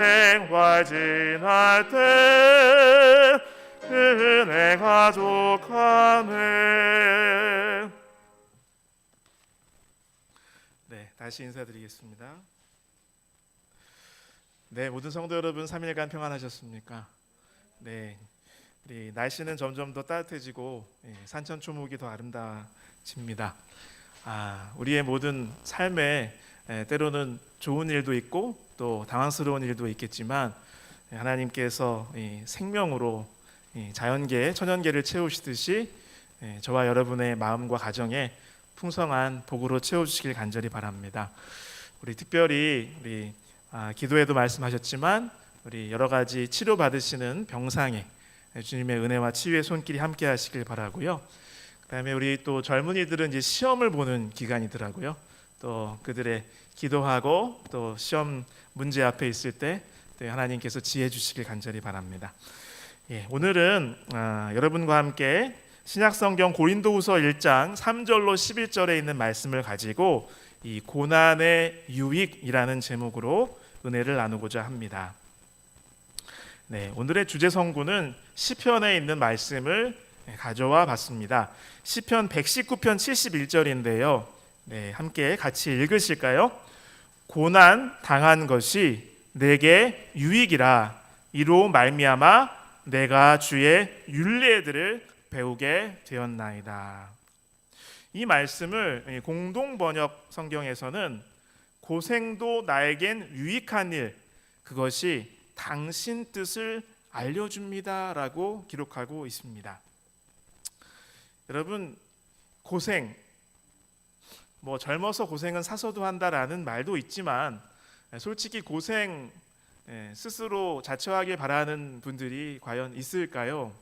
생활 지날 때 은혜 가족하네. 네, 다시 인사드리겠습니다. 네, 모든 성도 여러분 3일간 평안하셨습니까? 네, 우리 날씨는 점점 더 따뜻해지고 산천초목이 더 아름다워집니다. 우리의 모든 삶에 때로는 좋은 일도 있고 또 당황스러운 일도 있겠지만 하나님께서 생명으로 자연계, 천연계를 채우시듯이 저와 여러분의 마음과 가정에 풍성한 복으로 채워주시길 간절히 바랍니다. 우리 특별히 기도에도 말씀하셨지만 우리 여러 가지 치료 받으시는 병상에 주님의 은혜와 치유의 손길이 함께 하시길 바라고요. 그다음에 우리 또 젊은이들은 이제 시험을 보는 기간이더라고요. 또 그들의 기도하고 또 시험 문제 앞에 있을 때 하나님께서 지혜 주시길 간절히 바랍니다. 오늘은 여러분과 함께 신약성경 고린도후서 1장 3절로 11절에 있는 말씀을 가지고 이 고난의 유익이라는 제목으로 은혜를 나누고자 합니다. 네, 오늘의 주제 성구는 시편에 있는 말씀을 가져와 봤습니다. 시편 119편 71절인데요. 네, 함께 같이 읽으실까요? 고난 당한 것이 내게 유익이라 이로 말미암아 내가 주의 율례들을 배우게 되었나이다. 이 말씀을 공동 번역 성경에서는 고생도 나에겐 유익한 일, 그것이 당신 뜻을 알려줍니다라고 기록하고 있습니다. 여러분, 고생, 젊어서 고생은 사서도 한다라는 말도 있지만 솔직히 고생 스스로 자처하길 바라는 분들이 과연 있을까요?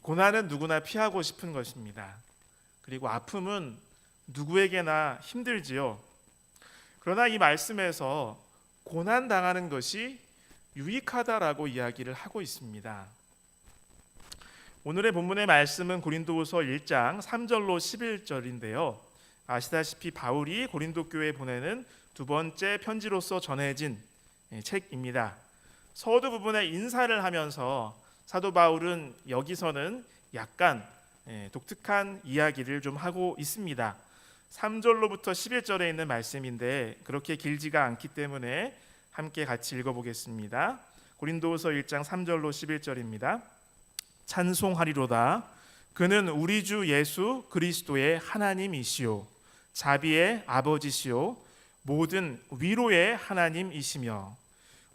고난은 누구나 피하고 싶은 것입니다. 그리고 아픔은 누구에게나 힘들지요. 그러나 이 말씀에서 고난 당하는 것이 유익하다라고 이야기를 하고 있습니다. 오늘의 본문의 말씀은 고린도후서 1장 3절로 11절인데요. 아시다시피 바울이 고린도 교회에 보내는 두 번째 편지로서 전해진 책입니다. 서두 부분에 인사를 하면서 사도 바울은 여기서는 약간 독특한 이야기를 좀 하고 있습니다. 3절로부터 11절에 있는 말씀인데 그렇게 길지가 않기 때문에 함께 같이 읽어보겠습니다. 고린도후서 1장 3절로 11절입니다. 찬송하리로다. 그는 우리 주 예수 그리스도의 하나님이시요 자비의 아버지시요 모든 위로의 하나님이시며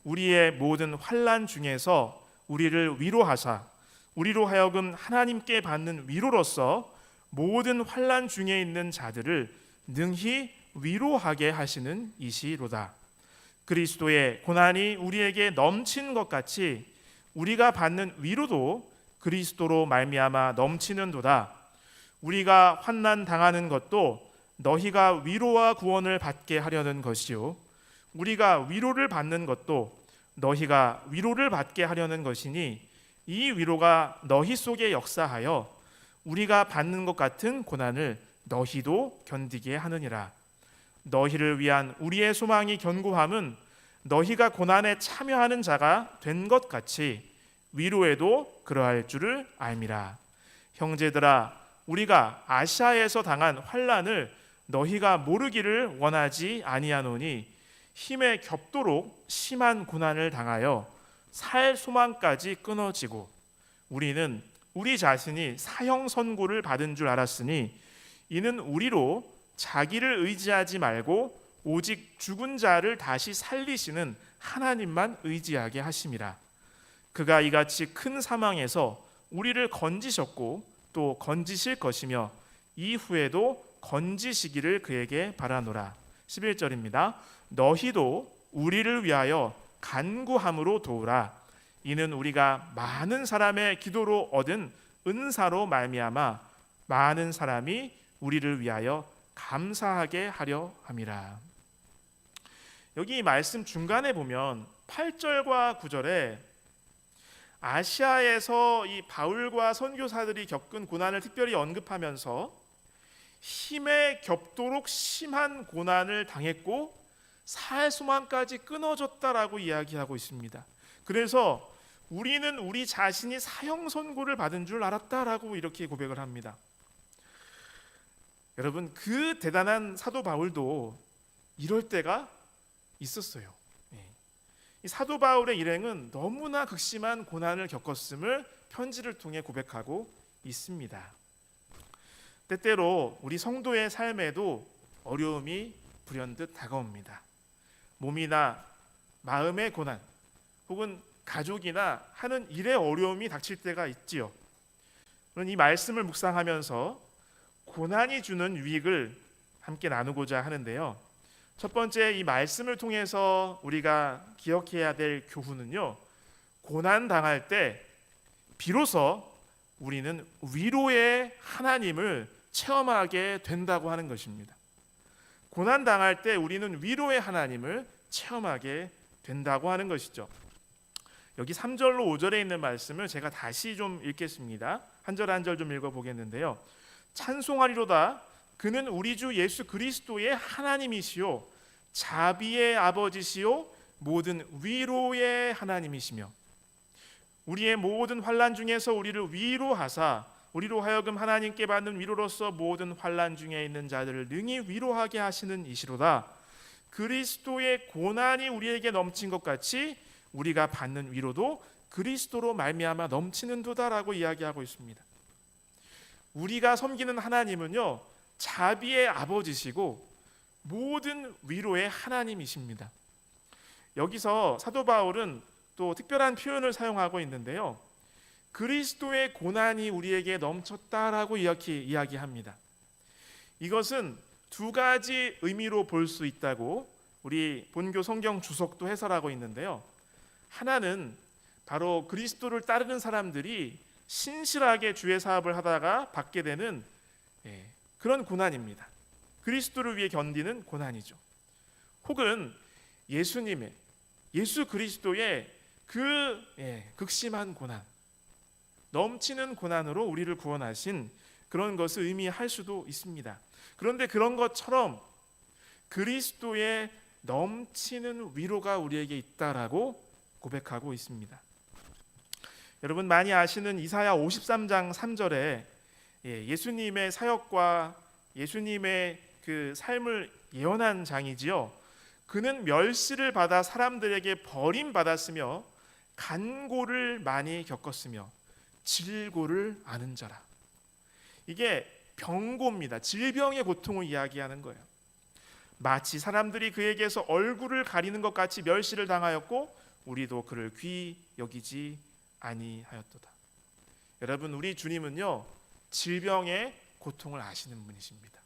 우리의 모든 환난 중에서 우리를 위로하사 우리로 하여금 하나님께 받는 위로로서 모든 환난 중에 있는 자들을 능히 위로하게 하시는 이시로다. 그리스도의 고난이 우리에게 넘친 것 같이 우리가 받는 위로도 그리스도로 말미암아 넘치는도다. 우리가 환난 당하는 것도 너희가 위로와 구원을 받게 하려는 것이요 우리가 위로를 받는 것도 너희가 위로를 받게 하려는 것이니 이 위로가 너희 속에 역사하여 우리가 받는 것 같은 고난을 너희도 견디게 하느니라. 너희를 위한 우리의 소망이 견고함은 너희가 고난에 참여하는 자가 된 것 같이 위로에도 그러할 줄을 알미라. 형제들아, 우리가 아시아에서 당한 환난을 너희가 모르기를 원하지 아니하노니 힘에 겹도록 심한 고난을 당하여 살 소망까지 끊어지고 우리는 우리 자신이 사형 선고를 받은 줄 알았으니 이는 우리로 자기를 의지하지 말고 오직 죽은 자를 다시 살리시는 하나님만 의지하게 하심이라. 그가 이같이 큰 사망에서 우리를 건지셨고 또 건지실 것이며 이후에도 건지시기를 그에게 바라노라. 11절입니다. 너희도 우리를 위하여 간구함으로 도우라. 이는 우리가 많은 사람의 기도로 얻은 은사로 말미암아 많은 사람이 우리를 위하여 감사하게 하려 함이라. 여기 이 말씀 중간에 보면 8절과 9절에 아시아에서 이 바울과 선교사들이 겪은 고난을 특별히 언급하면서 힘에 겹도록 심한 고난을 당했고 살 소망까지 끊어졌다라고 이야기하고 있습니다. 그래서 우리는 우리 자신이 사형 선고를 받은 줄 알았다라고 이렇게 고백을 합니다. 여러분, 그 대단한 사도 바울도 이럴 때가 있었어요. 이 사도 바울의 일행은 너무나 극심한 고난을 겪었음을 편지를 통해 고백하고 있습니다. 때때로 우리 성도의 삶에도 어려움이 불현듯 다가옵니다. 몸이나 마음의 고난, 혹은 가족이나 하는 일의 어려움이 닥칠 때가 있지요. 이 말씀을 묵상하면서 고난이 주는 유익을 함께 나누고자 하는데요. 첫 번째, 이 말씀을 통해서 우리가 기억해야 될 교훈은요, 고난 당할 때 비로소 우리는 위로의 하나님을 체험하게 된다고 하는 것입니다. 고난 당할 때 우리는 위로의 하나님을 체험하게 된다고 하는 것이죠. 여기 3절로 5절에 있는 말씀을 제가 다시 좀 읽겠습니다. 한 절 한 절 좀 읽어보겠는데요. 찬송하리로다. 그는 우리 주 예수 그리스도의 하나님이시요 자비의 아버지시요 모든 위로의 하나님이시며 우리의 모든 환난 중에서 우리를 위로하사 우리로 하여금 하나님께 받는 위로로서 모든 환난 중에 있는 자들을 능히 위로하게 하시는 이시로다. 그리스도의 고난이 우리에게 넘친 것 같이 우리가 받는 위로도 그리스도로 말미암아 넘치는도다라고 이야기하고 있습니다. 우리가 섬기는 하나님은요, 자비의 아버지시고 모든 위로의 하나님이십니다. 여기서 사도 바울은 또 특별한 표현을 사용하고 있는데요. 그리스도의 고난이 우리에게 넘쳤다라고 이렇게 이야기합니다. 이것은 두 가지 의미로 볼 수 있다고 우리 본교 성경 주석도 해설하고 있는데요. 하나는 바로 그리스도를 따르는 사람들이 신실하게 주의 사업을 하다가 받게 되는 그런 고난입니다. 그리스도를 위해 견디는 고난이죠. 혹은 예수 그리스도의 그 극심한 고난, 넘치는 고난으로 우리를 구원하신 그런 것을 의미할 수도 있습니다. 그런데 그런 것처럼 그리스도의 넘치는 위로가 우리에게 있다라고 고백하고 있습니다. 여러분 많이 아시는 이사야 53장 3절에 예수님의 사역과 예수님의 그 삶을 예언한 장이지요. 그는 멸시를 받아 사람들에게 버림받았으며 간고를 많이 겪었으며 질고를 아는 자라. 이게 병고입니다. 질병의 고통을 이야기하는 거예요. 마치 사람들이 그에게서 얼굴을 가리는 것 같이 멸시를 당하였고 우리도 그를 귀히 여기지 아니하였도다. 여러분, 우리 주님은요, 질병의 고통을 아시는 분이십니다.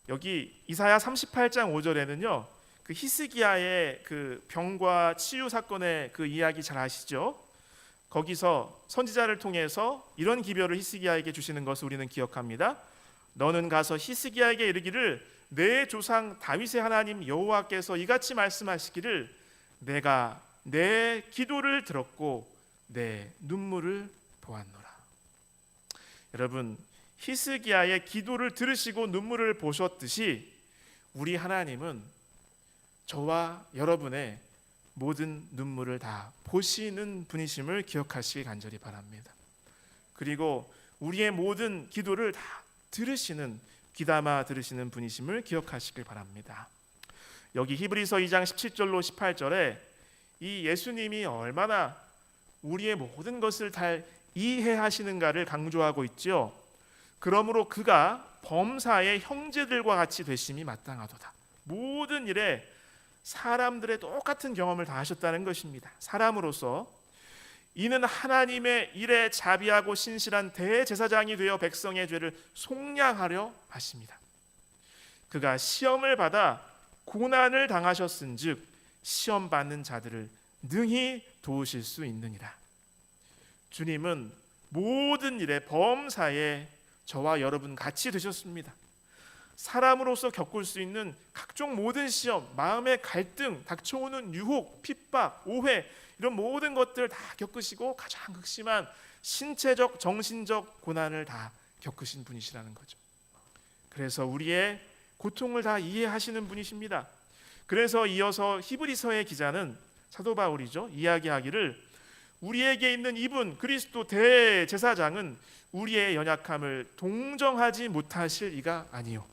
여기 이사야 38장 5절에는요, 그 히스기야의 그 병과 치유 사건의 그 이야기 잘 아시죠? 거기서 선지자를 통해서 이런 기별을 히스기야에게 주시는 것을 우리는 기억합니다. 너는 가서 히스기야에게 이르기를 내 조상 다윗의 하나님 여호와께서 이같이 말씀하시기를 내가 내 기도를 들었고 내 눈물을 보았노라. 여러분, 히스기야의 기도를 들으시고 눈물을 보셨듯이 우리 하나님은 저와 여러분의 모든 눈물을 다 보시는 분이심을 기억하시기 간절히 바랍니다. 그리고 우리의 모든 기도를 다 들으시는, 귀담아 들으시는 분이심을 기억하시길 바랍니다. 여기 히브리서 2장 17절로 18절에 이 예수님이 얼마나 우리의 모든 것을 잘 이해하시는가를 강조하고 있죠. 그러므로 그가 범사의 형제들과 같이 되심이 마땅하도다. 모든 일에 사람들의 똑같은 경험을 다 하셨다는 것입니다. 사람으로서 이는 하나님의 일에 자비하고 신실한 대제사장이 되어 백성의 죄를 속량하려 하십니다. 그가 시험을 받아 고난을 당하셨은즉 시험 받는 자들을 능히 도우실 수 있느니라. 주님은 모든 일에 범사에 저와 여러분 같이 되셨습니다. 사람으로서 겪을 수 있는 각종 모든 시험, 마음의 갈등, 닥쳐오는 유혹, 핍박, 오해, 이런 모든 것들 다 겪으시고 가장 극심한 신체적, 정신적 고난을 다 겪으신 분이시라는 거죠. 그래서 우리의 고통을 다 이해하시는 분이십니다. 그래서 이어서 히브리서의 기자는 사도 바울이죠. 이야기하기를 우리에게 있는 이분 그리스도 대제사장은 우리의 연약함을 동정하지 못하실 이가 아니요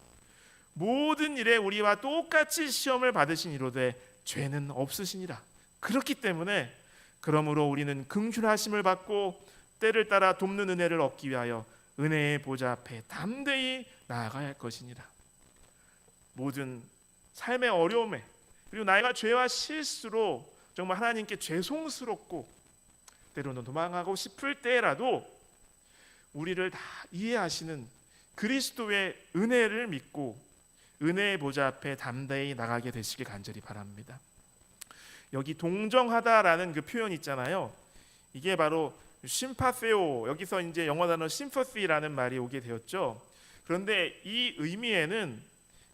모든 일에 우리와 똑같이 시험을 받으신 이로되 죄는 없으시니라. 그렇기 때문에 그러므로 우리는 긍휼하심을 받고 때를 따라 돕는 은혜를 얻기 위하여 은혜의 보좌 앞에 담대히 나아가야 할 것이니라. 모든 삶의 어려움에 그리고 나이가 죄와 실수로 정말 하나님께 죄송스럽고 때로는 도망하고 싶을 때라도 우리를 다 이해하시는 그리스도의 은혜를 믿고 은혜의 보좌 앞에 담대히 나가게 되시길 간절히 바랍니다. 여기 동정하다라는 그 표현 있잖아요. 이게 바로 심파세오, 여기서 이제 영어 단어 심퍼시라는 말이 오게 되었죠. 그런데 이 의미에는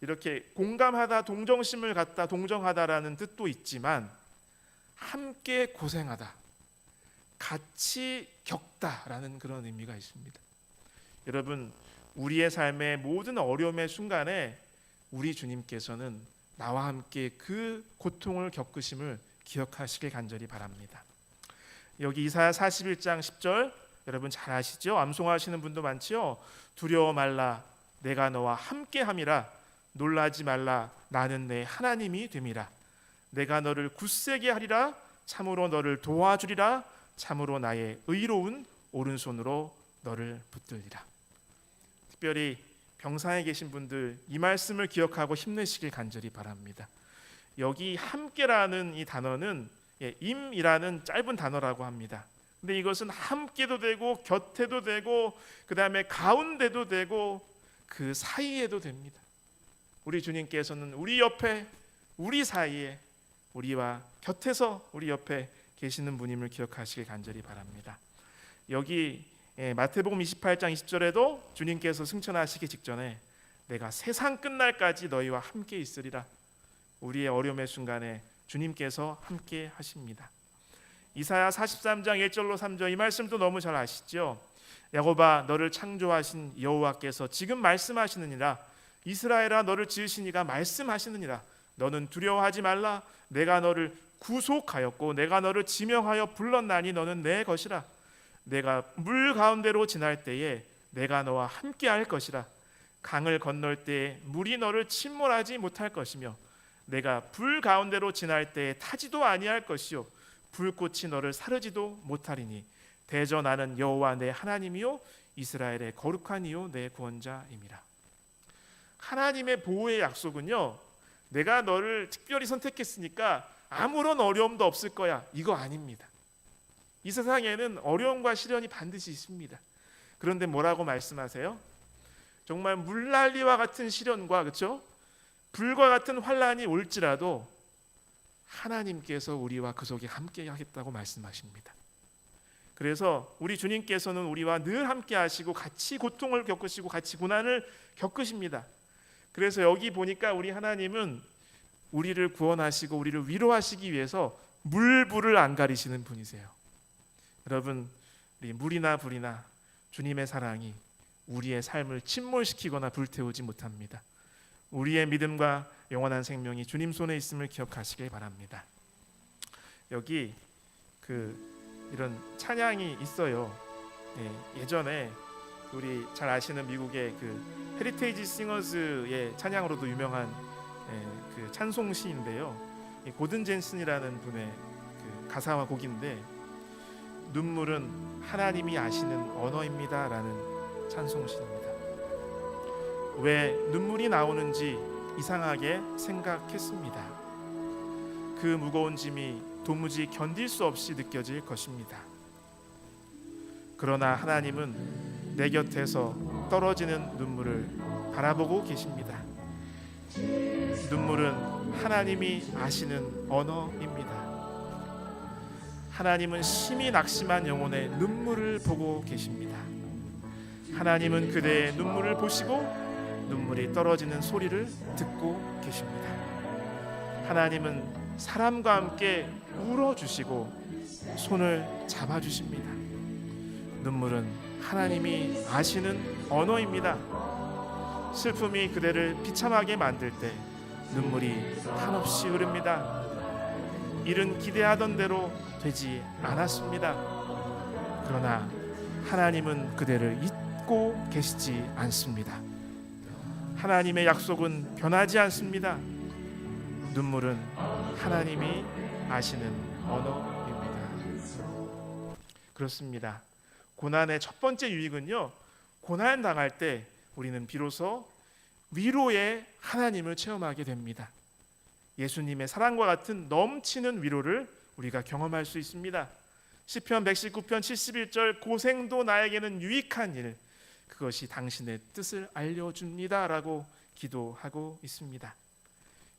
이렇게 공감하다, 동정심을 갖다, 동정하다라는 뜻도 있지만 함께 고생하다, 같이 겪다라는 그런 의미가 있습니다. 여러분, 우리의 삶의 모든 어려움의 순간에 우리 주님께서는 나와 함께 그 고통을 겪으심을 기억하시길 간절히 바랍니다. 여기 이사야 41장 10절 여러분 잘 아시죠? 암송하시는 분도 많지요. 두려워 말라 내가 너와 함께함이라 놀라지 말라 나는 내 하나님이 됨이라. 내가 너를 굳세게 하리라 참으로 너를 도와주리라 참으로 나의 의로운 오른손으로 너를 붙들리라. 특별히 병상에 계신 분들 이 말씀을 기억하고 힘내시길 간절히 바랍니다. 여기 함께라는 이 단어는 임이라는 짧은 단어라고 합니다. 근데 이것은 함께도 되고 곁에도 되고 그 다음에 가운데도 되고 그 사이에도 됩니다. 우리 주님께서는 우리 옆에 우리 사이에 우리와 곁에서 우리 옆에 계시는 분임을 기억하시길 간절히 바랍니다. 여기 마태복음 28장 20절에도 주님께서 승천하시기 직전에 내가 세상 끝날까지 너희와 함께 있으리라. 우리의 어려움의 순간에 주님께서 함께 하십니다. 이사야 43장 1절로 3절 이 말씀도 너무 잘 아시죠? 야곱아 너를 창조하신 여호와께서 지금 말씀하시느니라. 이스라엘아 너를 지으신 이가 말씀하시느니라. 너는 두려워하지 말라. 내가 너를 구속하였고 내가 너를 지명하여 불렀나니 너는 내 것이라. 내가 물 가운데로 지날 때에 내가 너와 함께 할 것이라. 강을 건널 때에 물이 너를 침몰하지 못할 것이며 내가 불 가운데로 지날 때에 타지도 아니할 것이요 불꽃이 너를 사르지도 못하리니 대저 나는 여호와 내 하나님이요 이스라엘의 거룩한 이요 내 구원자임이라. 하나님의 보호의 약속은요 내가 너를 특별히 선택했으니까 아무런 어려움도 없을 거야 이거 아닙니다. 이 세상에는 어려움과 시련이 반드시 있습니다. 그런데 뭐라고 말씀하세요? 정말 물난리와 같은 시련과 그렇죠? 불과 같은 환난이 올지라도 하나님께서 우리와 그 속에 함께 하겠다고 말씀하십니다. 그래서 우리 주님께서는 우리와 늘 함께 하시고 같이 고통을 겪으시고 같이 고난을 겪으십니다. 그래서 여기 보니까 우리 하나님은 우리를 구원하시고 우리를 위로하시기 위해서 물불을 안 가리시는 분이세요. 여러분, 우리 물이나 불이나 주님의 사랑이 우리의 삶을 침몰시키거나 불태우지 못합니다. 우리의 믿음과 영원한 생명이 주님 손에 있음을 기억하시길 바랍니다. 여기 이런 찬양이 있어요. 예전에 우리 잘 아시는 미국의 헤리테이지 싱어즈의 찬양으로도 유명한 그 찬송 시인데요. 고든 젠슨이라는 분의 가사와 곡인데 눈물은 하나님이 아시는 언어입니다라는 찬송 시입니다. 왜 눈물이 나오는지 이상하게 생각했습니다. 그 무거운 짐이 도무지 견딜 수 없이 느껴질 것입니다. 그러나 하나님은 내 곁에서 떨어지는 눈물을 바라보고 계십니다. 눈물은 하나님이 아시는 언어입니다. 하나님은 심히 낙심한 영혼의 눈물을 보고 계십니다. 하나님은 그대의 눈물을 보시고 눈물이 떨어지는 소리를 듣고 계십니다. 하나님은 사람과 함께 울어주시고 손을 잡아주십니다. 눈물은 하나님이 아시는 언어입니다. 슬픔이 그대를 비참하게 만들 때 눈물이 한없이 흐릅니다. 일은 기대하던 대로 되지 않았습니다. 그러나 하나님은 그대를 잊고 계시지 않습니다. 하나님의 약속은 변하지 않습니다. 눈물은 하나님이 아시는 언어입니다. 그렇습니다. 고난의 첫 번째 유익은요, 고난 당할 때 우리는 비로소 위로의 하나님을 체험하게 됩니다. 예수님의 사랑과 같은 넘치는 위로를 우리가 경험할 수 있습니다. 시편 119편 71절 고생도 나에게는 유익한 일, 그것이 당신의 뜻을 알려줍니다 라고 기도하고 있습니다.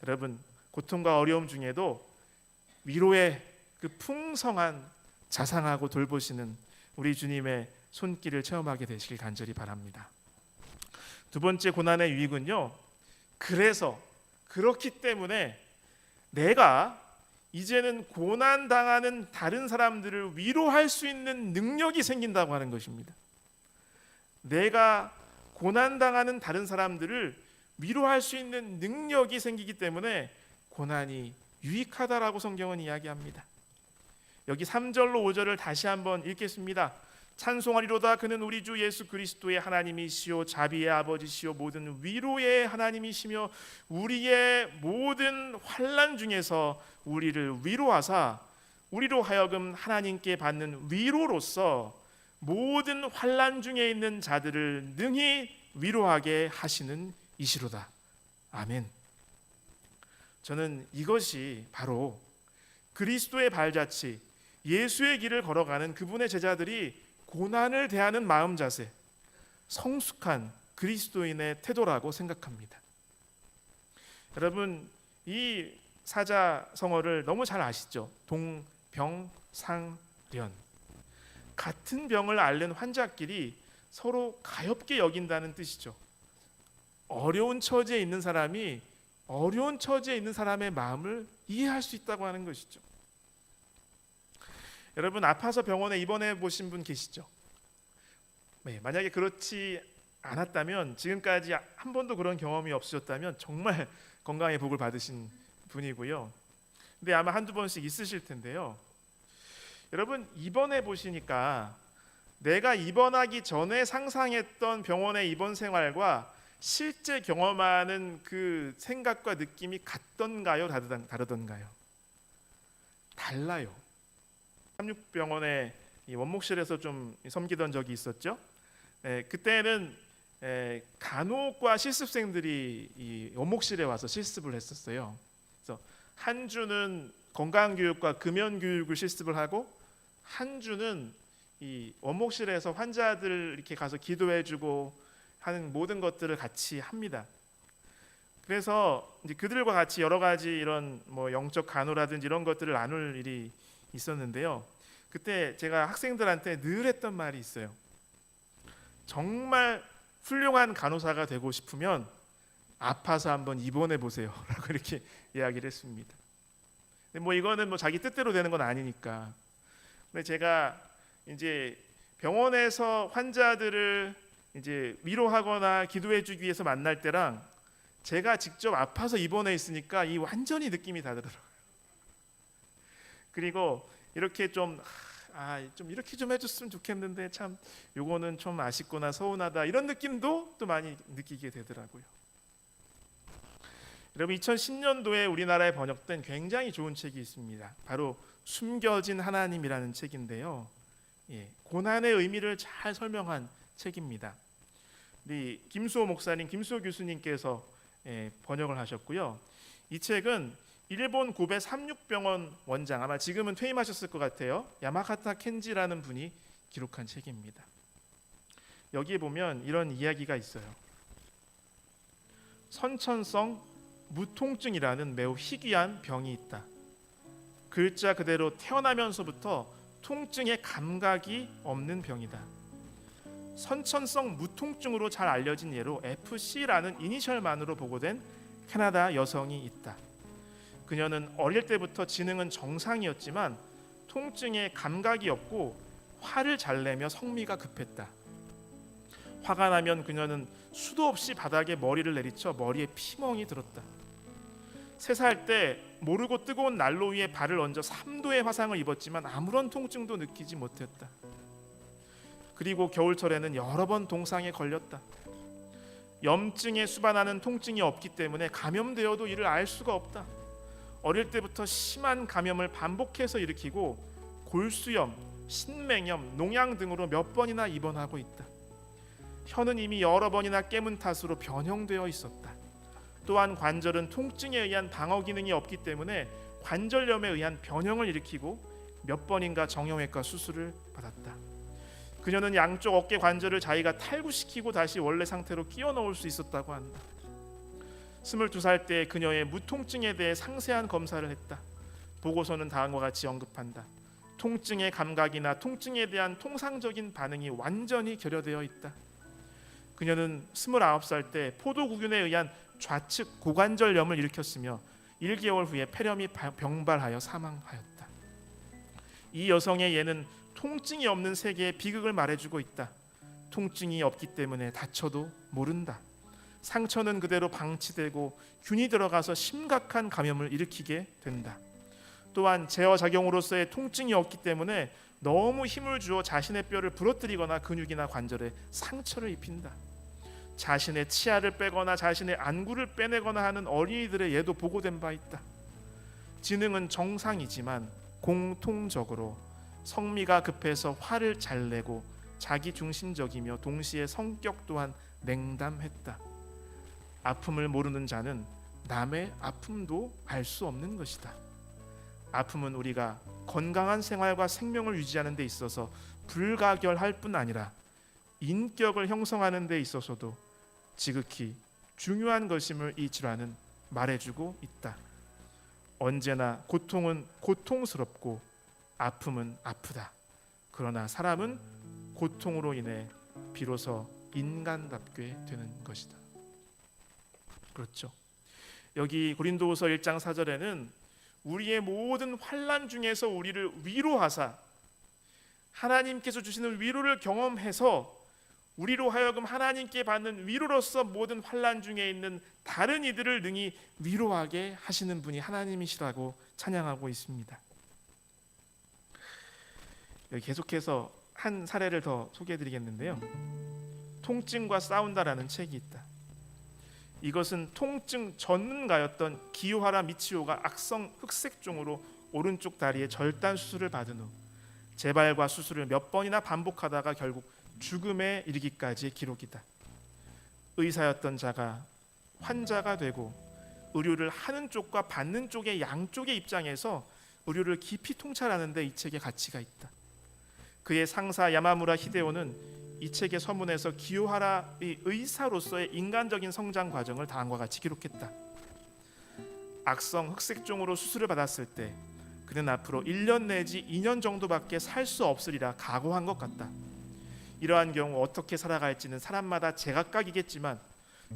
여러분, 고통과 어려움 중에도 위로의 그 풍성한 자상하고 돌보시는 우리 주님의 손길을 체험하게 되시길 간절히 바랍니다. 두 번째 고난의 유익은요, 그렇기 때문에 내가 이제는 고난당하는 다른 사람들을 위로할 수 있는 능력이 생긴다고 하는 것입니다. 내가 고난당하는 다른 사람들을 위로할 수 있는 능력이 생기기 때문에 고난이 유익하다라고 성경은 이야기합니다. 여기 3절로 5절을 다시 한번 읽겠습니다. 찬송하리로다 그는 우리 주 예수 그리스도의 하나님이시요 자비의 아버지시요 모든 위로의 하나님이시며 우리의 모든 환난 중에서 우리를 위로하사 우리로 하여금 하나님께 받는 위로로서 모든 환난 중에 있는 자들을 능히 위로하게 하시는 이시로다. 아멘. 저는 이것이 바로 그리스도의 발자취, 예수의 길을 걸어가는 그분의 제자들이 고난을 대하는 마음 자세, 성숙한 그리스도인의 태도라고 생각합니다. 여러분, 이 사자성어를 너무 잘 아시죠? 동병상련. 같은 병을 앓는 환자끼리 서로 가엾게 여긴다는 뜻이죠. 어려운 처지에 있는 사람이 어려운 처지에 있는 사람의 마음을 이해할 수 있다고 하는 것이죠. 여러분, 아파서 병원에 입원해 보신 분 계시죠? 네, 만약에 그렇지 않았다면, 지금까지 한 번도 그런 경험이 없으셨다면 정말 건강의 복을 받으신 분이고요. 근데 아마 한두 번씩 있으실 텐데요. 여러분, 입원해 보시니까 내가 입원하기 전에 상상했던 병원의 입원 생활과 실제 경험하는 그 생각과 느낌이 같던가요? 다르던가요? 달라요. 삼육병원의 원목실에서 좀 섬기던 적이 있었죠. 그때는 간호과 실습생들이 이 원목실에 와서 실습을 했었어요. 그래서 한 주는 건강교육과 금연교육을 실습을 하고 한 주는 이 원목실에서 환자들 이렇게 가서 기도해주고 하는 모든 것들을 같이 합니다. 그래서 이제 그들과 같이 여러 가지 이런 뭐 영적 간호라든지 이런 것들을 나눌 일이 있었는데요. 그때 제가 학생들한테 늘 했던 말이 있어요. 정말 훌륭한 간호사가 되고 싶으면 아파서 한번 입원해 보세요 라고 이렇게 이야기를 했습니다. 근데 뭐 이거는 뭐 자기 뜻대로 되는 건 아니니까. 근데 제가 이제 병원에서 환자들을 이제 위로하거나 기도해주기 위해서 만날 때랑 제가 직접 아파서 입원해 있으니까 이 완전히 느낌이 다르더라고요. 그리고 이렇게 좀 이렇게 좀 해줬으면 좋겠는데 참 요거는 좀 아쉽구나, 서운하다, 이런 느낌도 또 많이 느끼게 되더라고요. 여러분, 2010년도에 우리나라에 번역된 굉장히 좋은 책이 있습니다. 바로 숨겨진 하나님이라는 책인데요. 고난의 의미를 잘 설명한 책입니다. 우리 김수호 목사님, 김수호 교수님께서 번역을 하셨고요. 이 책은 일본 고베 삼육병원 원장, 아마 지금은 퇴임하셨을 것 같아요, 야마가타 켄지라는 분이 기록한 책입니다. 여기에 보면 이런 이야기가 있어요. 선천성 무통증이라는 매우 희귀한 병이 있다. 글자 그대로 태어나면서부터 통증의 감각이 없는 병이다. 선천성 무통증으로 잘 알려진 예로 FC라는 이니셜만으로 보고된 캐나다 여성이 있다. 그녀는 어릴 때부터 지능은 정상이었지만 통증에 감각이 없고 화를 잘 내며 성미가 급했다. 화가 나면 그녀는 수도 없이 바닥에 머리를 내리쳐 머리에 피멍이 들었다. 세사할 때 모르고 뜨거운 난로 위에 발을 얹어 3도의 화상을 입었지만 아무런 통증도 느끼지 못했다. 그리고 겨울철에는 여러 번 동상에 걸렸다. 염증에 수반하는 통증이 없기 때문에 감염되어도 이를 알 수가 없다. 어릴 때부터 심한 감염을 반복해서 일으키고 골수염, 신맹염, 농양 등으로 몇 번이나 입원하고 있다. 혀는 이미 여러 번이나 깨문 탓으로 변형되어 있었다. 또한 관절은 통증에 의한 방어 기능이 없기 때문에 관절염에 의한 변형을 일으키고 몇 번인가 정형외과 수술을 받았다. 그녀는 양쪽 어깨 관절을 자기가 탈구시키고 다시 원래 상태로 끼워 넣을 수 있었다고 한다. 22살 때 그녀의 무통증에 대해 상세한 검사를 했다. 보고서는 다음과 같이 언급한다. 통증의 감각이나 통증에 대한 통상적인 반응이 완전히 결여되어 있다. 그녀는 29살 때 포도구균에 의한 좌측 고관절염을 일으켰으며 1개월 후에 폐렴이 병발하여 사망하였다. 이 여성의 예는 통증이 없는 세계의 비극을 말해주고 있다. 통증이 없기 때문에 다쳐도 모른다. 상처는 그대로 방치되고 균이 들어가서 심각한 감염을 일으키게 된다. 또한 제어작용으로서의 통증이 없기 때문에 너무 힘을 주어 자신의 뼈를 부러뜨리거나 근육이나 관절에 상처를 입힌다. 자신의 치아를 빼거나 자신의 안구를 빼내거나 하는 어린이들의 예도 보고된 바 있다. 지능은 정상이지만 공통적으로 성미가 급해서 화를 잘 내고 자기중심적이며 동시에 성격 또한 냉담했다. 아픔을 모르는 자는 남의 아픔도 알 수 없는 것이다. 아픔은 우리가 건강한 생활과 생명을 유지하는 데 있어서 불가결할 뿐 아니라 인격을 형성하는 데 있어서도 지극히 중요한 것임을 이 질환은 말해주고 있다. 언제나 고통은 고통스럽고 아픔은 아프다. 그러나 사람은 고통으로 인해 비로소 인간답게 되는 것이다. 그렇죠. 여기 고린도후서 1장 4절에는 우리의 모든 환난 중에서 우리를 위로하사 하나님께서 주시는 위로를 경험해서 우리로 하여금 하나님께 받는 위로로서 모든 환난 중에 있는 다른 이들을 능히 위로하게 하시는 분이 하나님이시라고 찬양하고 있습니다. 여기 계속해서 한 사례를 더 소개해드리겠는데요. 통증과 싸운다라는 책이 있다. 이것은 통증 전문가였던 기요하라 미치오가 악성 흑색종으로 오른쪽 다리에 절단 수술을 받은 후 재발과 수술을 몇 번이나 반복하다가 결국 죽음에 이르기까지의 기록이다. 의사였던 자가 환자가 되고 의료를 하는 쪽과 받는 쪽의 양쪽의 입장에서 의료를 깊이 통찰하는 데 이 책의 가치가 있다. 그의 상사 야마무라 히데오는 이 책의 서문에서 기요하라의 의사로서의 인간적인 성장 과정을 다음과 같이 기록했다. 악성 흑색종으로 수술을 받았을 때 그는 앞으로 1년 내지 2년 정도밖에 살 수 없으리라 각오한 것 같다. 이러한 경우 어떻게 살아갈지는 사람마다 제각각이겠지만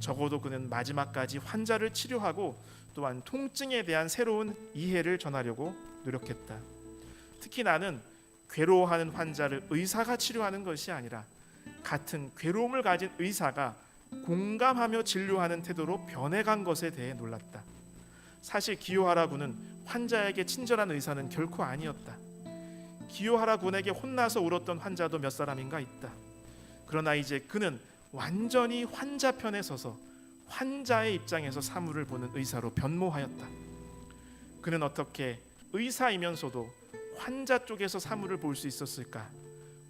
적어도 그는 마지막까지 환자를 치료하고 또한 통증에 대한 새로운 이해를 전하려고 노력했다. 특히 나는 괴로워하는 환자를 의사가 치료하는 것이 아니라 같은 괴로움을 가진 의사가 공감하며 진료하는 태도로 변해간 것에 대해 놀랐다. 사실 기요하라 군은 환자에게 친절한 의사는 결코 아니었다. 기요하라 군에게 혼나서 울었던 환자도 몇 사람인가 있다. 그러나 이제 그는 완전히 환자 편에 서서 환자의 입장에서 사물을 보는 의사로 변모하였다. 그는 어떻게 의사이면서도 환자 쪽에서 사물을 볼 수 있었을까?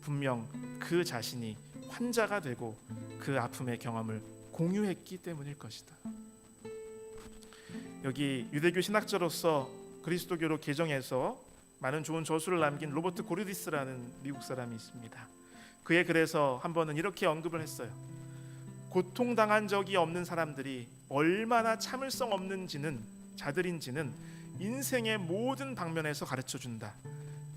분명 그 자신이 환자가 되고 그 아픔의 경험을 공유했기 때문일 것이다. 여기 유대교 신학자로서 그리스도교로 개정해서 많은 좋은 저수를 남긴 로버트 고르디스라는 미국 사람이 있습니다. 그의 글에서 한 번은 이렇게 언급을 했어요. 고통당한 적이 없는 사람들이 얼마나 참을성 없는 자들인지는 인생의 모든 방면에서 가르쳐준다.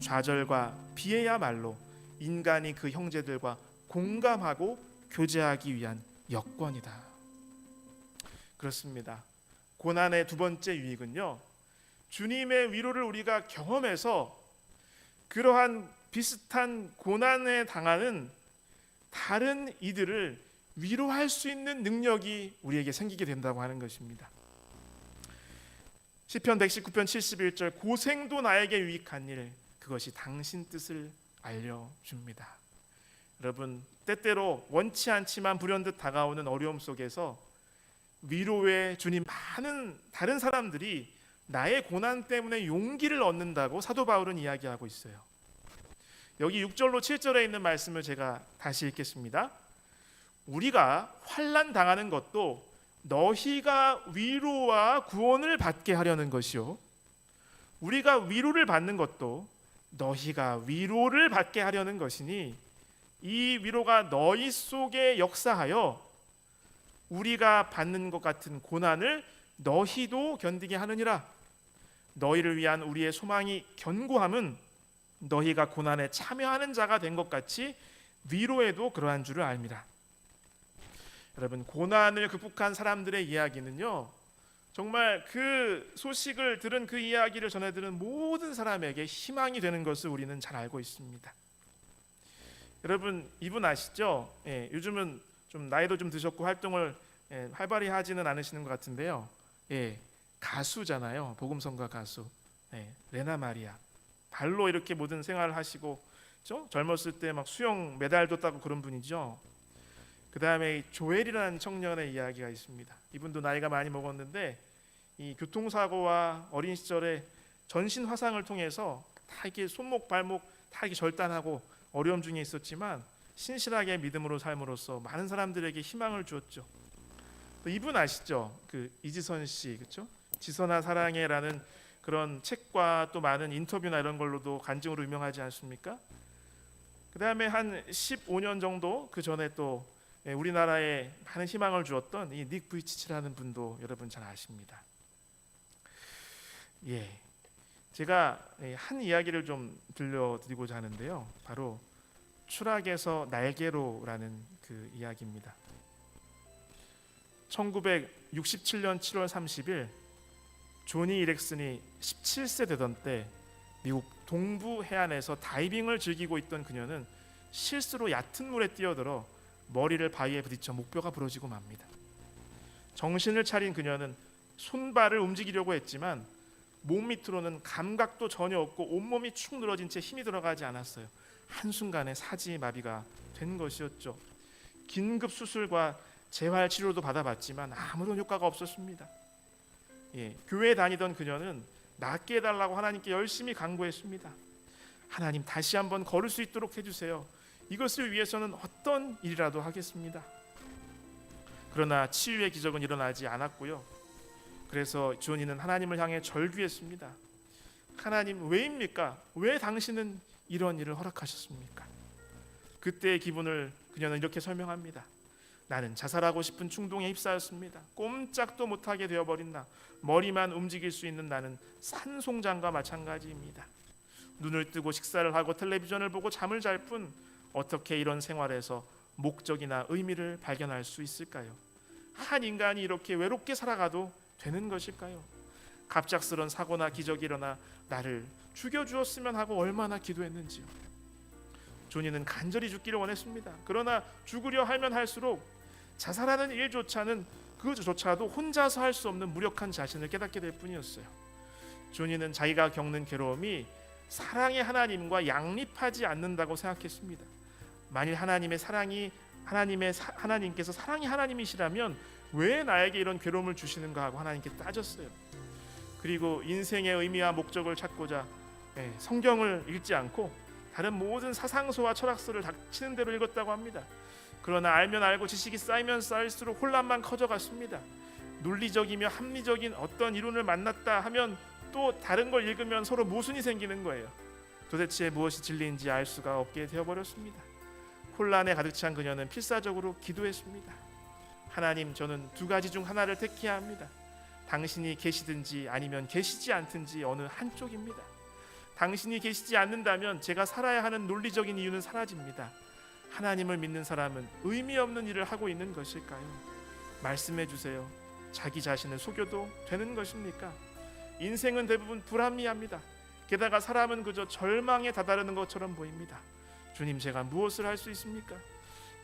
좌절과 비애야말로 인간이 그 형제들과 공감하고 교제하기 위한 여건이다. 그렇습니다. 고난의 두 번째 유익은요, 주님의 위로를 우리가 경험해서 그러한 비슷한 고난에 당하는 다른 이들을 위로할 수 있는 능력이 우리에게 생기게 된다고 하는 것입니다. 시편 119편 71절 고생도 나에게 유익한 일 그것이 당신 뜻을 알려줍니다. 여러분 때때로 원치 않지만 불현듯 다가오는 어려움 속에서 위로의 주님 많은 다른 사람들이 나의 고난 때문에 용기를 얻는다고 사도 바울은 이야기하고 있어요. 여기 6절로 7절에 있는 말씀을 제가 다시 읽겠습니다. 우리가 환난 당하는 것도 너희가 위로와 구원을 받게 하려는 것이요 우리가 위로를 받는 것도 너희가 위로를 받게 하려는 것이니 이 위로가 너희 속에 역사하여 우리가 받는 것 같은 고난을 너희도 견디게 하느니라. 너희를 위한 우리의 소망이 견고함은 너희가 고난에 참여하는 자가 된 것 같이 위로에도 그러한 줄을 알미라. 여러분 고난을 극복한 사람들의 이야기는요 정말 그 소식을 들은 그 이야기를 전해들은 모든 사람에게 희망이 되는 것을 우리는 잘 알고 있습니다. 여러분 이분 아시죠? 요즘은 좀 나이도 좀 드셨고 활동을 활발히 하지는 않으시는 것 같은데요. 가수잖아요. 복음성가 가수 레나 마리아. 발로 이렇게 모든 생활을 하시고 그렇죠? 젊었을 때 막 수영 메달도 따고 그런 분이죠. 그 다음에 조엘이라는 청년의 이야기가 있습니다. 이분도 나이가 많이 먹었는데 이 교통사고와 어린 시절에 전신 화상을 통해서 다 이렇게 손목 발목 다 이렇게 절단하고 어려움 중에 있었지만 신실하게 믿음으로 삶으로써 많은 사람들에게 희망을 주었죠. 이분 아시죠? 그 이지선 씨 그렇죠? 지선아 사랑해라는 그런 책과 또 많은 인터뷰나 이런 걸로도 간증으로 유명하지 않습니까? 그 다음에 한 15년 정도 그 전에 또 우리나라에 많은 희망을 주었던 이 닉 부이치치라는 분도 여러분 잘 아십니다. 제가 한 이야기를 좀 들려드리고자 하는데요. 바로 추락에서 날개로라는 그 이야기입니다. 1967년 7월 30일 조니 이렉슨이 17세 되던 때 미국 동부 해안에서 다이빙을 즐기고 있던 그녀는 실수로 얕은 물에 뛰어들어 머리를 바위에 부딪혀 목뼈가 부러지고 맙니다. 정신을 차린 그녀는 손발을 움직이려고 했지만 몸 밑으로는 감각도 전혀 없고 온몸이 축 늘어진 채 힘이 들어가지 않았어요. 한순간에 사지마비가 된 것이었죠. 긴급 수술과 재활 치료도 받아봤지만 아무런 효과가 없었습니다. 교회에 다니던 그녀는 낫게 해달라고 하나님께 열심히 간구했습니다. 하나님 다시 한번 걸을 수 있도록 해주세요. 이것을 위해서는 어떤 일이라도 하겠습니다. 그러나 치유의 기적은 일어나지 않았고요. 그래서 조니는 하나님을 향해 절규했습니다. 하나님 왜입니까? 왜 당신은 이런 일을 허락하셨습니까? 그때의 기분을 그녀는 이렇게 설명합니다. 나는 자살하고 싶은 충동에 휩싸였습니다. 꼼짝도 못하게 되어버린 나, 머리만 움직일 수 있는 나는 산송장과 마찬가지입니다. 눈을 뜨고 식사를 하고 텔레비전을 보고 잠을 잘 뿐 어떻게 이런 생활에서 목적이나 의미를 발견할 수 있을까요? 한 인간이 이렇게 외롭게 살아가도 되는 것일까요? 갑작스런 사고나 기적이 일어나 나를 죽여주었으면 하고 얼마나 기도했는지요. 조니는 간절히 죽기를 원했습니다. 그러나 죽으려 하면 할수록 자살하는 일조차는 그조차도 혼자서 할 수 없는 무력한 자신을 깨닫게 될 뿐이었어요. 조니는 자기가 겪는 괴로움이 사랑의 하나님과 양립하지 않는다고 생각했습니다. 만일 하나님께서 사랑의 하나님이시라면 왜 나에게 이런 괴로움을 주시는가 하고 하나님께 따졌어요. 그리고 인생의 의미와 목적을 찾고자 성경을 읽지 않고 다른 모든 사상서와 철학서를 닥치는 대로 읽었다고 합니다. 그러나 알면 알고 지식이 쌓이면 쌓일수록 혼란만 커져갔습니다. 논리적이며 합리적인 어떤 이론을 만났다 하면 또 다른 걸 읽으면 서로 모순이 생기는 거예요. 도대체 무엇이 진리인지 알 수가 없게 되어버렸습니다. 혼란에 가득 찬 그녀는 필사적으로 기도했습니다. 하나님, 저는 두 가지 중 하나를 택해야 합니다. 당신이 계시든지 아니면 계시지 않든지 어느 한쪽입니다. 당신이 계시지 않는다면 제가 살아야 하는 논리적인 이유는 사라집니다. 하나님을 믿는 사람은 의미 없는 일을 하고 있는 것일까요? 말씀해 주세요. 자기 자신을 속여도 되는 것입니까? 인생은 대부분 불합리합니다. 게다가 사람은 그저 절망에 다다르는 것처럼 보입니다. 주님, 제가 무엇을 할 수 있습니까?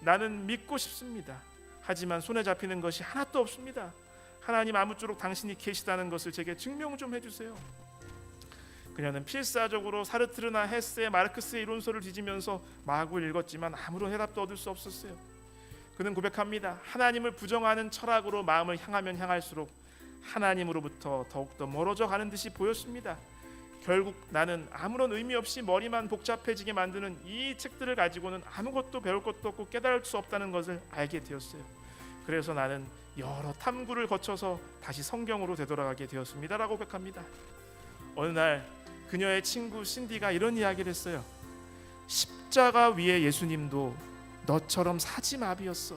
나는 믿고 싶습니다. 하지만 손에 잡히는 것이 하나도 없습니다. 하나님 아무쪼록 당신이 계시다는 것을 제게 증명 좀 해주세요. 그녀는 필사적으로 사르트르나 헤세, 마르크스의 이론서를 뒤지면서 마구 읽었지만 아무런 해답도 얻을 수 없었어요. 그는 고백합니다. 하나님을 부정하는 철학으로 마음을 향하면 향할수록 하나님으로부터 더욱더 멀어져 가는 듯이 보였습니다. 결국 나는 아무런 의미 없이 머리만 복잡해지게 만드는 이 책들을 가지고는 아무것도 배울 것도 없고 깨달을 수 없다는 것을 알게 되었어요. 그래서 나는 여러 탐구를 거쳐서 다시 성경으로 되돌아가게 되었습니다 라고 고백합니다. 어느 날 그녀의 친구 신디가 이런 이야기를 했어요. 십자가 위에 예수님도 너처럼 사지마비였어.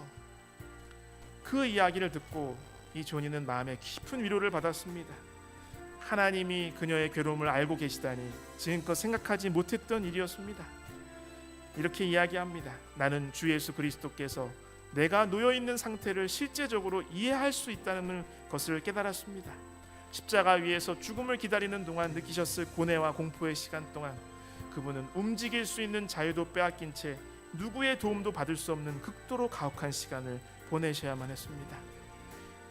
그 이야기를 듣고 이 조니는 마음에 깊은 위로를 받았습니다. 하나님이 그녀의 괴로움을 알고 계시다니 지금껏 생각하지 못했던 일이었습니다. 이렇게 이야기합니다. 나는 주 예수 그리스도께서 내가 놓여있는 상태를 실제적으로 이해할 수 있다는 것을 깨달았습니다. 십자가 위에서 죽음을 기다리는 동안 느끼셨을 고뇌와 공포의 시간 동안 그분은 움직일 수 있는 자유도 빼앗긴 채 누구의 도움도 받을 수 없는 극도로 가혹한 시간을 보내셔야만 했습니다.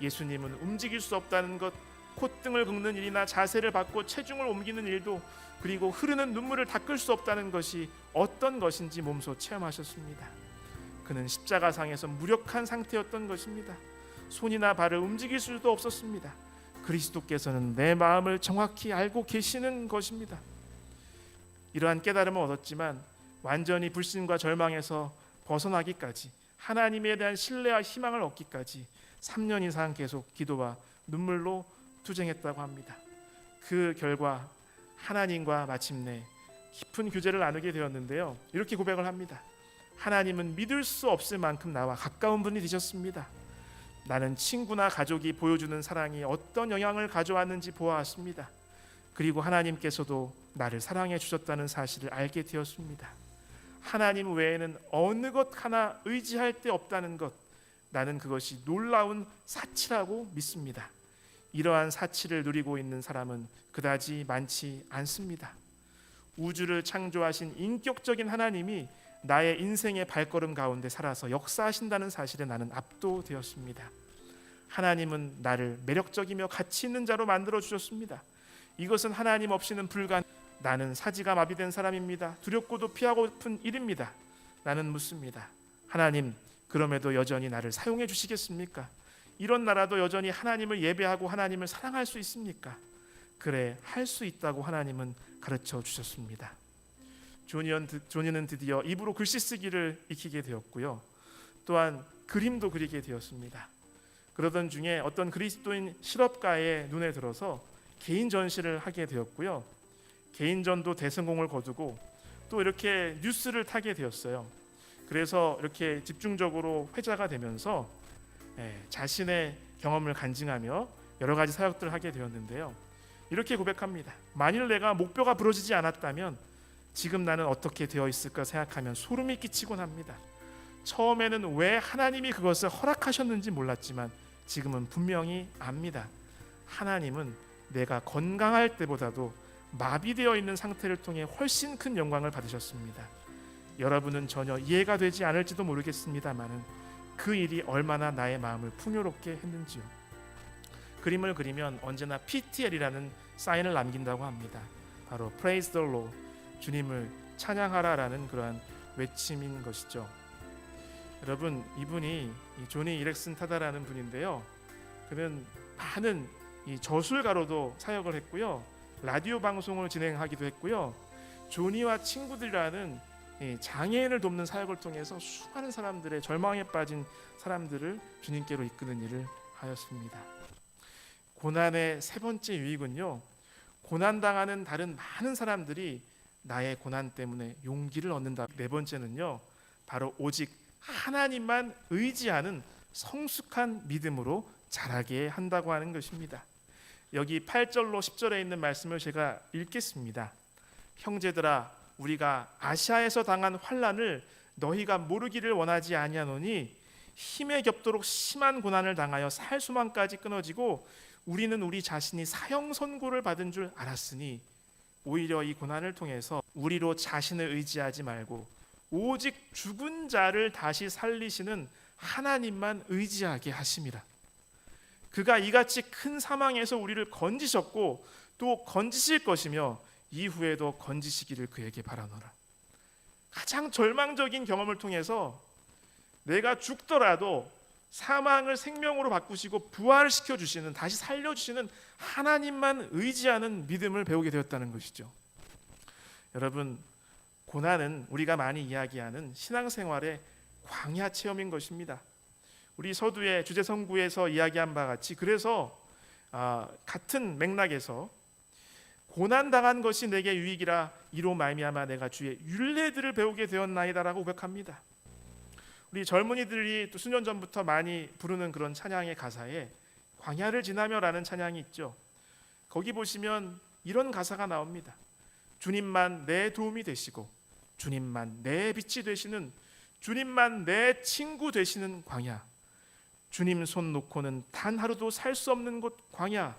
예수님은 움직일 수 없다는 것, 콧등을 긁는 일이나 자세를 바꿔 체중을 옮기는 일도, 그리고 흐르는 눈물을 닦을 수 없다는 것이 어떤 것인지 몸소 체험하셨습니다. 그는 십자가상에서 무력한 상태였던 것입니다. 손이나 발을 움직일 수도 없었습니다. 그리스도께서는 내 마음을 정확히 알고 계시는 것입니다. 이러한 깨달음을 얻었지만 완전히 불신과 절망에서 벗어나기까지, 하나님에 대한 신뢰와 희망을 얻기까지 3년 이상 계속 기도와 눈물로 투쟁했다고 합니다. 그 결과 하나님과 마침내 깊은 교제를 나누게 되었는데요. 이렇게 고백을 합니다. 하나님은 믿을 수 없을 만큼 나와 가까운 분이 되셨습니다. 나는 친구나 가족이 보여주는 사랑이 어떤 영향을 가져왔는지 보아왔습니다. 그리고 하나님께서도 나를 사랑해 주셨다는 사실을 알게 되었습니다. 하나님 외에는 어느 것 하나 의지할 데 없다는 것, 나는 그것이 놀라운 사치라고 믿습니다. 이러한 사치를 누리고 있는 사람은 그다지 많지 않습니다. 우주를 창조하신 인격적인 하나님이 나의 인생의 발걸음 가운데 살아서 역사하신다는 사실에 나는 압도되었습니다. 하나님은 나를 매력적이며 가치 있는 자로 만들어 주셨습니다. 이것은 하나님 없이는 불가능. 나는 사지가 마비된 사람입니다. 두렵고도 피하고픈 일입니다. 나는 묻습니다. 하나님, 그럼에도 여전히 나를 사용해 주시겠습니까? 이런 나라도 여전히 하나님을 예배하고 하나님을 사랑할 수 있습니까? 그래, 할 수 있다고 하나님은 가르쳐 주셨습니다. 조니는 드디어 입으로 글씨 쓰기를 익히게 되었고요. 또한 그림도 그리게 되었습니다. 그러던 중에 어떤 그리스도인 실업가의 눈에 들어서 개인 전시를 하게 되었고요. 개인전도 대성공을 거두고 또 이렇게 뉴스를 타게 되었어요. 그래서 이렇게 집중적으로 회자가 되면서 자신의 경험을 간증하며 여러 가지 사역들을 하게 되었는데요. 이렇게 고백합니다. 만일 내가 목표가 부러지지 않았다면 지금 나는 어떻게 되어 있을까 생각하면 소름이 끼치곤 합니다. 처음에는 왜 하나님이 그것을 허락하셨는지 몰랐지만 지금은 분명히 압니다. 하나님은 내가 건강할 때보다도 마비되어 있는 상태를 통해 훨씬 큰 영광을 받으셨습니다. 여러분은 전혀 이해가 되지 않을지도 모르겠습니다만 그 일이 얼마나 나의 마음을 풍요롭게 했는지요. 그림을 그리면 언제나 PTL이라는 사인을 남긴다고 합니다. 바로 Praise the Lord, 주님을 찬양하라라는 그러한 외침인 것이죠. 여러분, 이분이 조니 이렉슨 타다라는 분인데요. 그는 많은 저술가로도 사역을 했고요. 라디오 방송을 진행하기도 했고요. 조니와 친구들이라는 장애인을 돕는 사역을 통해서 수많은 사람들의 절망에 빠진 사람들을 주님께로 이끄는 일을 하였습니다. 고난의 세 번째 유익은요, 고난당하는 다른 많은 사람들이 나의 고난 때문에 용기를 얻는다. 네 번째는요, 바로 오직 하나님만 의지하는 성숙한 믿음으로 자라게 한다고 하는 것입니다. 여기 8절로 10절에 있는 말씀을 제가 읽겠습니다. 형제들아, 우리가 아시아에서 당한 환난을 너희가 모르기를 원하지 아니하노니 힘에 겹도록 심한 고난을 당하여 살 수만까지 끊어지고 우리는 우리 자신이 사형 선고를 받은 줄 알았으니 오히려 이 고난을 통해서 우리로 자신을 의지하지 말고 오직 죽은 자를 다시 살리시는 하나님만 의지하게 하심이라. 그가 이같이 큰 사망에서 우리를 건지셨고 또 건지실 것이며 이후에도 건지시기를 그에게 바라노라. 가장 절망적인 경험을 통해서 내가 죽더라도 사망을 생명으로 바꾸시고 부활시켜 주시는, 다시 살려주시는 하나님만 의지하는 믿음을 배우게 되었다는 것이죠. 여러분, 고난은 우리가 많이 이야기하는 신앙생활의 광야 체험인 것입니다. 우리 서두에 주제성구에서 이야기한 바와 같이, 그래서 같은 맥락에서 고난당한 것이 내게 유익이라 이로 말미암아 내가 주의 율례들을 배우게 되었나이다라고 고백합니다. 우리 젊은이들이 또 수년 전부터 많이 부르는 그런 찬양의 가사에 광야를 지나며라는 찬양이 있죠. 거기 보시면 이런 가사가 나옵니다. 주님만 내 도움이 되시고 주님만 내 빛이 되시는, 주님만 내 친구 되시는 광야, 주님 손 놓고는 단 하루도 살 수 없는 곳 광야,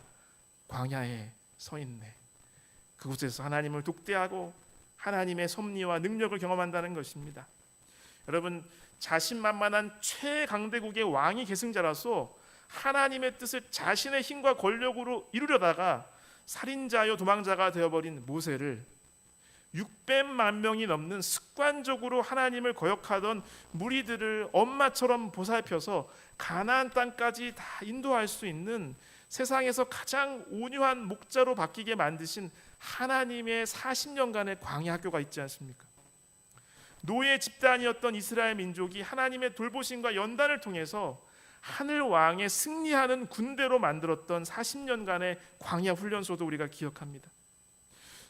광야에 서 있네. 그곳에서 하나님을 독대하고 하나님의 섭리와 능력을 경험한다는 것입니다. 여러분, 자신만만한 최강대국의 왕이 계승자라서 하나님의 뜻을 자신의 힘과 권력으로 이루려다가 살인자여 도망자가 되어버린 모세를 600만 명이 넘는 습관적으로 하나님을 거역하던 무리들을 엄마처럼 보살펴서 가나안 땅까지 다 인도할 수 있는 세상에서 가장 온유한 목자로 바뀌게 만드신 하나님의 40년간의 광야 학교가 있지 않습니까? 노예 집단이었던 이스라엘 민족이 하나님의 돌보심과 연단을 통해서 하늘 왕의 승리하는 군대로 만들었던 40년간의 광야 훈련소도 우리가 기억합니다.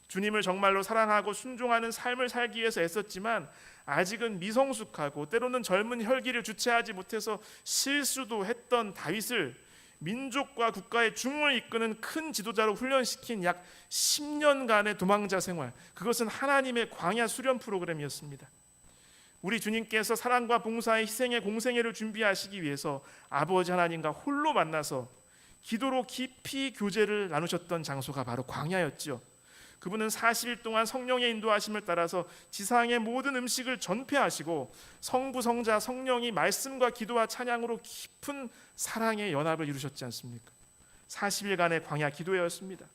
주님을 정말로 사랑하고 순종하는 삶을 살기 위해서 애썼지만 아직은 미성숙하고 때로는 젊은 혈기를 주체하지 못해서 실수도 했던 다윗을 민족과 국가의 중흥을 이끄는 큰 지도자로 훈련시킨 약 10년간의 도망자 생활, 그것은 하나님의 광야 수련 프로그램이었습니다. 우리 주님께서 사랑과 봉사의 희생의 공생애를 준비하시기 위해서 아버지 하나님과 홀로 만나서 기도로 깊이 교제를 나누셨던 장소가 바로 광야였죠. 그분은 40일 동안 성령의 인도하심을 따라서 지상의 모든 음식을 전폐하시고 성부, 성자, 성령이 말씀과 기도와 찬양으로 깊은 사랑의 연합을 이루셨지 않습니까? 40일간의 광야 기도회였습니다.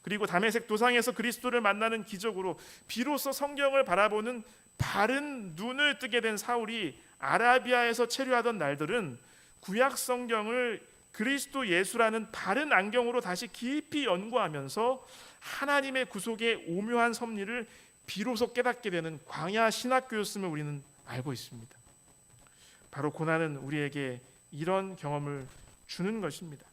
그리고 다메섹 도상에서 그리스도를 만나는 기적으로 비로소 성경을 바라보는 바른 눈을 뜨게 된 사울이 아라비아에서 체류하던 날들은 구약 성경을 그리스도 예수라는 바른 안경으로 다시 깊이 연구하면서 하나님의 구속의 오묘한 섭리를 비로소 깨닫게 되는 광야 신학교였음을 우리는 알고 있습니다. 바로 고난은 우리에게 이런 경험을 주는 것입니다.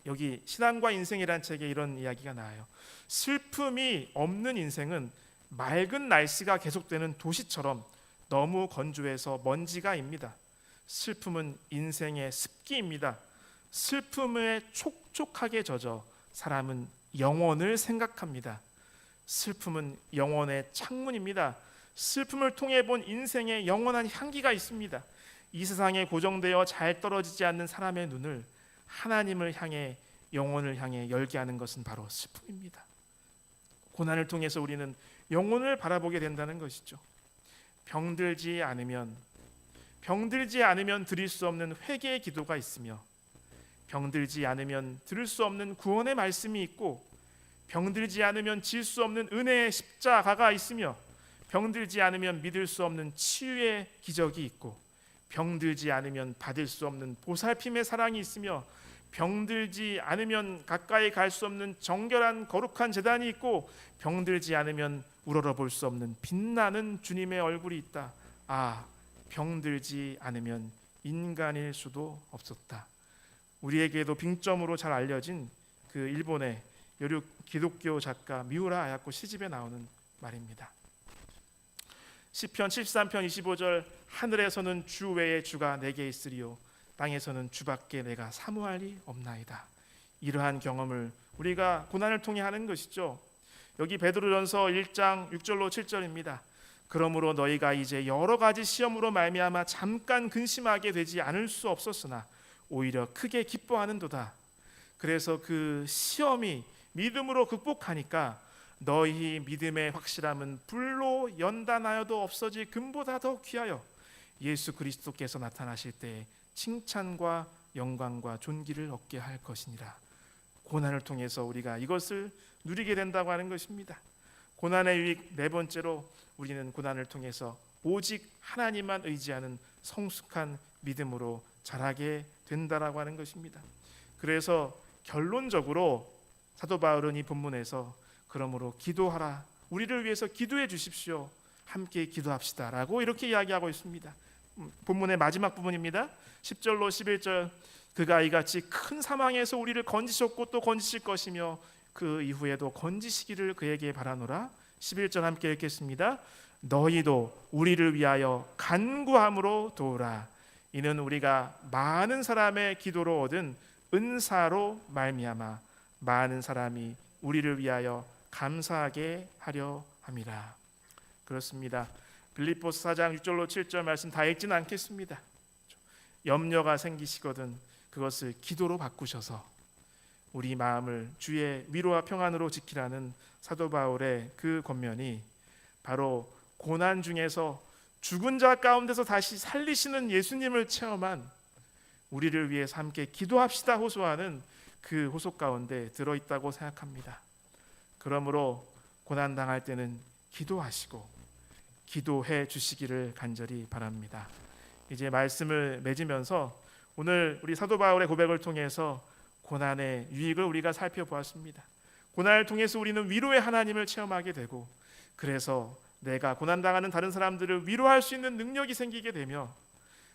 여기 신앙과 인생이란 책에 이런 이야기가 나와요. 슬픔이 없는 인생은 맑은 날씨가 계속되는 도시처럼 너무 건조해서 먼지가입니다. 슬픔은 인생의 습기입니다. 슬픔에 촉촉하게 젖어 사람은 영원을 생각합니다. 슬픔은 영원의 창문입니다. 슬픔을 통해 본 인생에 영원한 향기가 있습니다. 이 세상에 고정되어 잘 떨어지지 않는 사람의 눈을 하나님을 향해, 영혼을 향해 열게 하는 것은 바로 슬픔입니다. 고난을 통해서 우리는 영혼을 바라보게 된다는 것이죠. 병들지 않으면 드릴 수 없는 회개의 기도가 있으며, 병들지 않으면 들을 수 없는 구원의 말씀이 있고, 병들지 않으면 질 수 없는 은혜의 십자가가 있으며, 병들지 않으면 믿을 수 없는 치유의 기적이 있고, 병들지 않으면 받을 수 없는 보살핌의 사랑이 있으며, 병들지 않으면 가까이 갈 수 없는 정결한 거룩한 제단이 있고, 병들지 않으면 우러러 볼 수 없는 빛나는 주님의 얼굴이 있다. 아, 병들지 않으면 인간일 수도 없었다. 우리에게도 빙점으로 잘 알려진 그 일본의 여류 기독교 작가 미우라 아야코 시집에 나오는 말입니다. 시편 73편 25절, 하늘에서는 주 외에 주가 내게 있으리요 땅에서는 주밖에 내가 사모할이 없나이다. 이러한 경험을 우리가 고난을 통해 하는 것이죠. 여기 베드로전서 1장 6절로 7절입니다. 그러므로 너희가 이제 여러 가지 시험으로 말미암아 잠깐 근심하게 되지 않을 수 없었으나 오히려 크게 기뻐하는도다. 그래서 그 시험이 믿음으로 극복하니까 너희 믿음의 확실함은 불로 연단하여도 없어질 금보다 더 귀하여 예수 그리스도께서 나타나실 때 칭찬과 영광과 존귀를 얻게 할 것이니라. 고난을 통해서 우리가 이것을 누리게 된다고 하는 것입니다. 고난의 유익 네 번째로, 우리는 고난을 통해서 오직 하나님만 의지하는 성숙한 믿음으로 자라게 된다라고 하는 것입니다. 그래서 결론적으로 사도 바울은 이 본문에서 그러므로 기도하라, 우리를 위해서 기도해 주십시오, 함께 기도합시다 라고 이렇게 이야기하고 있습니다. 본문의 마지막 부분입니다. 10절로 11절, 그가 이같이 큰 사망에서 우리를 건지셨고 또 건지실 것이며 그 이후에도 건지시기를 그에게 바라노라. 11절 함께 읽겠습니다. 너희도 우리를 위하여 간구함으로 도우라. 이는 우리가 많은 사람의 기도로 얻은 은사로 말미암아 많은 사람이 우리를 위하여 감사하게 하려 함이라. 그렇습니다. 빌립보서 4장 6절로 7절 말씀 다 읽지는 않겠습니다. 염려가 생기시거든 그것을 기도로 바꾸셔서 우리 마음을 주의 위로와 평안으로 지키라는 사도 바울의 그 권면이 바로 고난 중에서 죽은 자 가운데서 다시 살리시는 예수님을 체험한 우리를 위해서 함께 기도합시다 호소하는 그 호소 가운데 들어있다고 생각합니다. 그러므로 고난 당할 때는 기도하시고 기도해 주시기를 간절히 바랍니다. 이제 말씀을 맺으면서 오늘 우리 사도 바울의 고백을 통해서 고난의 유익을 우리가 살펴보았습니다. 고난을 통해서 우리는 위로의 하나님을 체험하게 되고, 그래서 내가 고난당하는 다른 사람들을 위로할 수 있는 능력이 생기게 되며,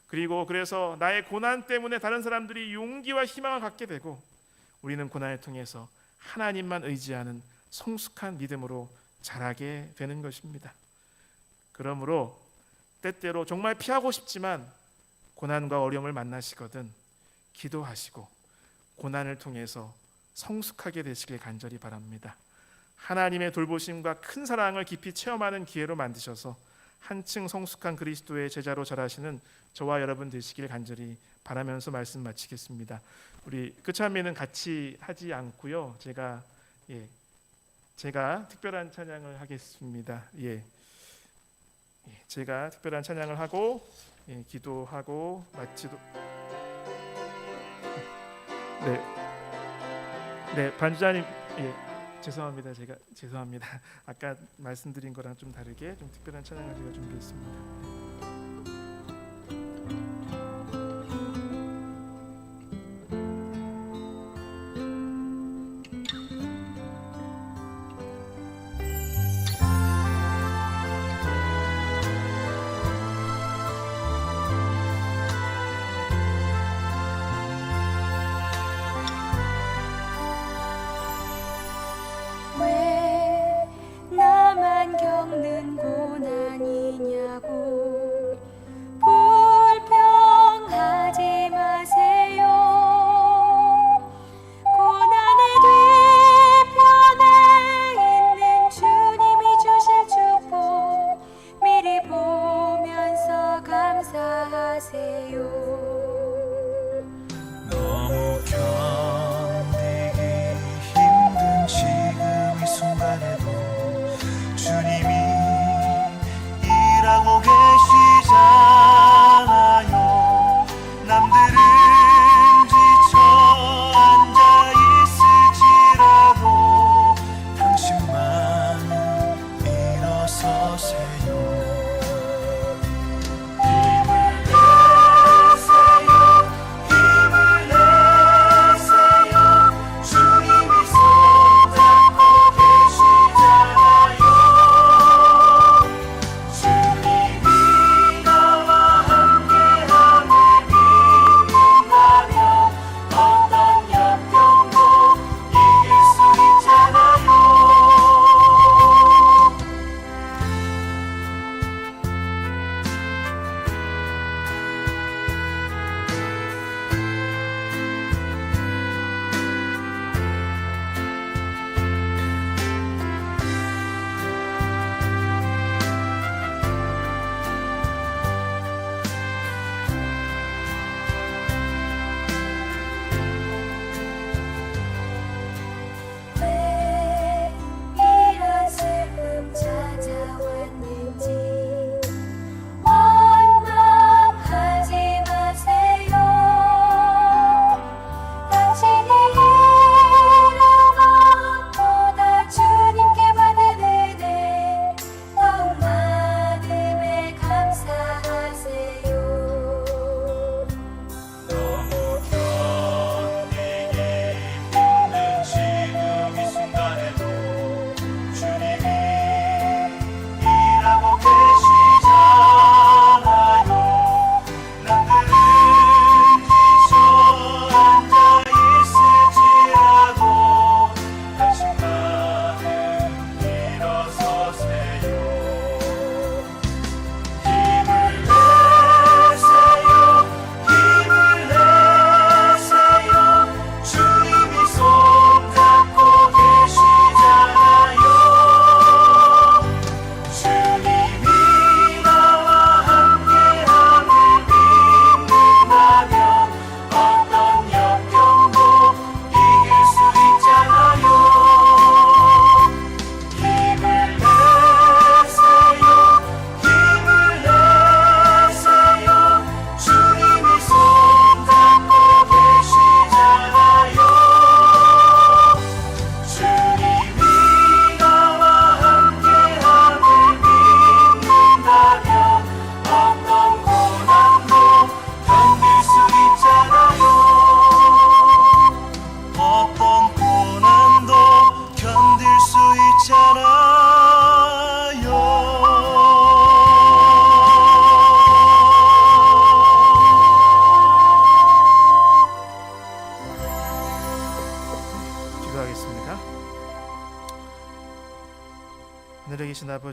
그리고 그래서 나의 고난 때문에 다른 사람들이 용기와 희망을 갖게 되고, 우리는 고난을 통해서 하나님만 의지하는 성숙한 믿음으로 자라게 되는 것입니다. 그러므로 때때로 정말 피하고 싶지만 고난과 어려움을 만나시거든 기도하시고 고난을 통해서 성숙하게 되시길 간절히 바랍니다. 하나님의 돌보심과 큰 사랑을 깊이 체험하는 기회로 만드셔서 한층 성숙한 그리스도의 제자로 자라시는 저와 여러분 되시길 간절히 바라면서 말씀 마치겠습니다. 우리 끝찬미는 같이 하지 않고요. 제가 특별한 찬양을 하겠습니다. 제가 특별한 찬양을 하고 기도하고 마치도. 반주자님, 죄송합니다. 죄송합니다. 아까 말씀드린 거랑 좀 다르게 좀 특별한 찬양을 제가 준비했습니다.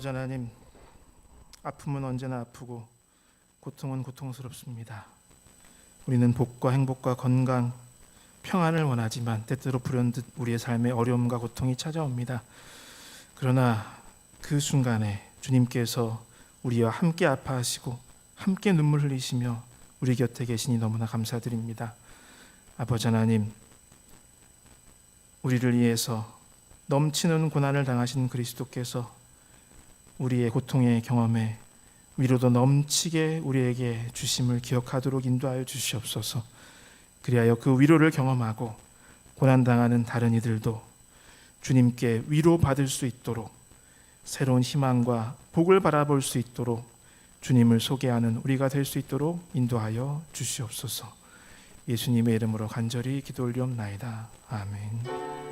아버지 하나님, 아픔은 언제나 아프고 고통은 고통스럽습니다. 우리는 복과 행복과 건강, 평안을 원하지만 때때로 불현듯 우리의 삶에 어려움과 고통이 찾아옵니다. 그러나 그 순간에 주님께서 우리와 함께 아파하시고 함께 눈물 흘리시며 우리 곁에 계시니 너무나 감사드립니다. 아버지 하나님, 우리를 위해서 넘치는 고난을 당하신 그리스도께서 우리의 고통의 경험에 위로도 넘치게 우리에게 주심을 기억하도록 인도하여 주시옵소서. 그리하여 그 위로를 경험하고 고난당하는 다른 이들도 주님께 위로받을 수 있도록, 새로운 희망과 복을 바라볼 수 있도록 주님을 소개하는 우리가 될 수 있도록 인도하여 주시옵소서. 예수님의 이름으로 간절히 기도 올리옵나이다. 아멘.